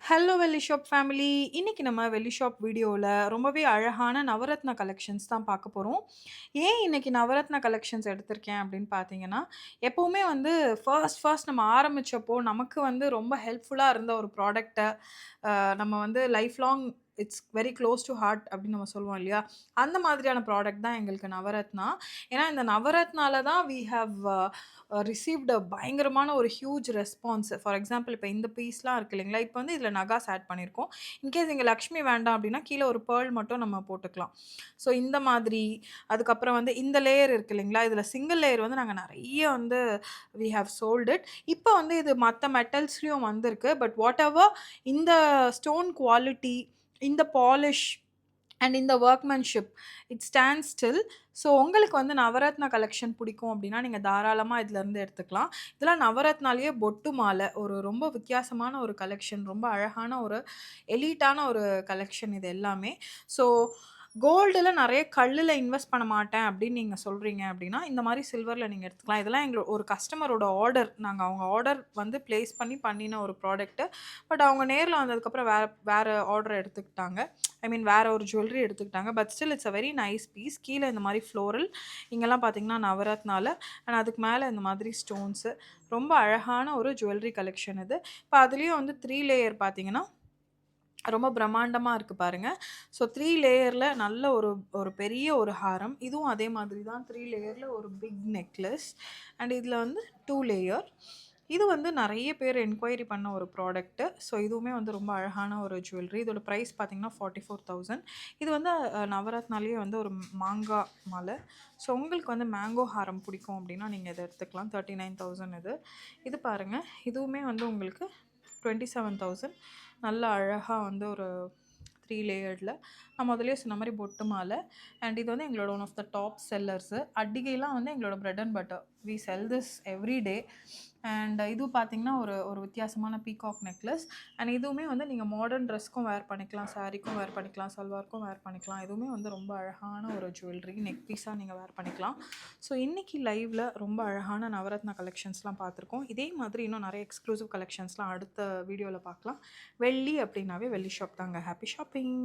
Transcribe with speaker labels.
Speaker 1: Hello வெள்ளி shop family. இன்னைக்கு நம்ம வெள்ளி ஷாப் வீடியோல ரொம்பவே அழகான நவரத்ன கலெக்ஷன்ஸ் தான் பார்க்க போறோம். ஏன் இன்னைக்கு நவரத்ன கலெக்ஷன்ஸ் எடுத்திருக்கேன் அப்படின்னு பார்த்தீங்கன்னா, எப்பவுமே வந்து ஃபர்ஸ்ட் நம்ம ஆரம்பிச்சப்போ நமக்கு வந்து ரொம்ப ஹெல்ப்ஃபுல்லா இருந்த ஒரு ப்ராடக்ட்ட நம்ம வந்து life long it's very close to heart அப்படின்னு நம்ம சொல்லுவோம் இல்லையா? அந்த மாதிரியான ப்ராடக்ட் தான் எங்களுக்கு நவரத்னா. ஏன்னா இந்த நவரத்னால தான் வி ஹேவ் ரிசீவ்ட் பயங்கரமான ஒரு ஹியூஜ் ரெஸ்பான்ஸ். ஃபார் எக்ஸாம்பிள் இப்ப இந்த பீஸ்லாம் இருக்கு இல்லைங்களா? இப்ப வந்து இதில நகாஸ் ஆட் பண்ணியிருக்கோம். இன்கேஸ் இங்க லக்ஷ்மி வேண்டாம் அப்டின்னா, கீழ ஒரு பெர்ல் மட்டும் நம்ம போட்டுக்கலாம். ஸோ இந்த மாதிரி, அதுக்கப்புறம் வந்து இந்த லேயர் இருக்கு இல்லைங்களா? இதில சிங்கிள் லேயர் வந்து நாங்க நெறைய வந்து வி ஹேவ் சோல்ட் இட். இப்ப வந்து இது மத்த மெட்டல்ஸ்லயும் வந்திருக்கு. பட் வாட்டெவர் இந்த ஸ்டோன் குவாலிட்டி, இந்த பாலிஷ் அண்ட் இந்த வொர்க்மேன்ஷிப் இட் ஸ்டாண்ட்ஸ் ஸ்டில். ஸோ உங்களுக்கு வந்து நவரத்னா கலெக்ஷன் பிடிக்கும் அப்படின்னா, நீங்க தாராளமா இதுலருந்து எடுத்துக்கலாம். இதெல்லாம் நவரத்னாலேயே பொட்டு மாலை. ஒரு ரொம்ப வித்தியாசமான ஒரு கலெக்ஷன். ரொம்ப அழகான ஒரு எலிட்டான ஒரு கலெக்ஷன் இது எல்லாமே. ஸோ கோல்டுல நெறைய கல்லுல இன்வெஸ்ட் பண்ண மாட்டேன் அப்படின்னு நீங்க சொல்றீங்க அப்படின்னா, இந்த மாரி சில்வர்ல நீங்க எடுத்துக்கலாம். இதெல்லாம் ஒரு கஸ்டமரோட ஆர்டர். நாங்க அவங்க ஆர்டர் வந்து பிளேஸ் பண்ணின ஒரு ப்ராடக்ட்டு. பட் அவங்க நேர்ல வந்ததுக்கப்புறம் வேற வேற ஆர்டர் எடுத்துக்கிட்டாங்க. ஐ மீன் வேற ஒரு ஜுவல்லரி எடுத்துக்கிட்டாங்க. But still it's a very nice piece. கீழ இந்த மாரி ஃப்ளோரல், இங்கலாம் பார்த்தீங்கன்னா நவரத்னால அண்ட் அதுக்கு மேல இந்த மாதிரி ஸ்டோன்ஸு. ரொம்ப அழகான ஒரு ஜுவல்லரி கலெக்ஷன் இது. இப்ப அதுலயும் வந்து 3 லேயர் பார்த்தீங்கன்னா, ரொம்ப பிரம்மாண்டமா இருக்கு பாருங்க. ஸோ 3 லேயர்ல நல்ல ஒரு ஒரு பெரிய ஒரு ஹாரம். இதுவும் அதே மாதிரி தான் 3 லேயர்ல ஒரு பிக் நெக்லஸ். அண்ட் இதுல வந்து 2 லேயர். இது வந்து நெறைய பேர் என்கொயரி பண்ண ஒரு ப்ராடக்ட்டு. ஸோ இதுவுமே வந்து ரொம்ப அழகான ஒரு ஜுவல்லரி. இதோட பிரைஸ் பார்த்தீங்கன்னா 44,000. இது வந்து நவரத்னாலேயே வந்து ஒரு மாங்கா மாலை. ஸோ உங்களுக்கு வந்து மேங்கோ ஹாரம் பிடிக்கும் அப்படின்னா, நீங்க இத எடுத்துக்கலாம். 39,000 இது. இது பாருங்க. இதுவுமே வந்து உங்களுக்கு 27,000. நல்ல அழகா வந்து ஒரு 3 லேயர்ட்ல. நான் முதல்லயே சொன்ன மாரி பொட்டு மாலை. அண்ட் இது வந்து எங்களோட one of the top sellers. அட்டிகைலாம் வந்து எங்களோட bread and butter. We sell this every day. And இது பார்த்தீங்கன்னா, ஒரு ஒரு வித்தியாசமான பீகாக் நெக்லஸ். அண்ட் இதுவுமே வந்து நீங்க மாடர்ன் ட்ரெஸ்க்கும் வேர் பண்ணிக்கலாம், சாரீக்கும் வேர் பண்ணிக்கலாம், சல்வார்க்கும் வேர் பண்ணிக்கலாம். இதுவுமே வந்து ரொம்ப அழகான ஒரு ஜுவல்லரி. நெக் பீஸா நீங்க வேர் பண்ணிக்கலாம். ஸோ இன்னைக்கு லைவ்ல ரொம்ப அழகான நவரத்னா கலெக்ஷன்ஸ்லாம் பார்த்துருக்கோம். இதே மாதிரி இன்னும் நெறைய எக்ஸ்க்ளூசிவ் கலெக்ஷன்ஸ்லாம் அடுத்த வீடியோல பார்க்கலாம். வெள்ளி அப்படின்னாவே வெள்ளி ஷாப் தாங்க. Happy shopping!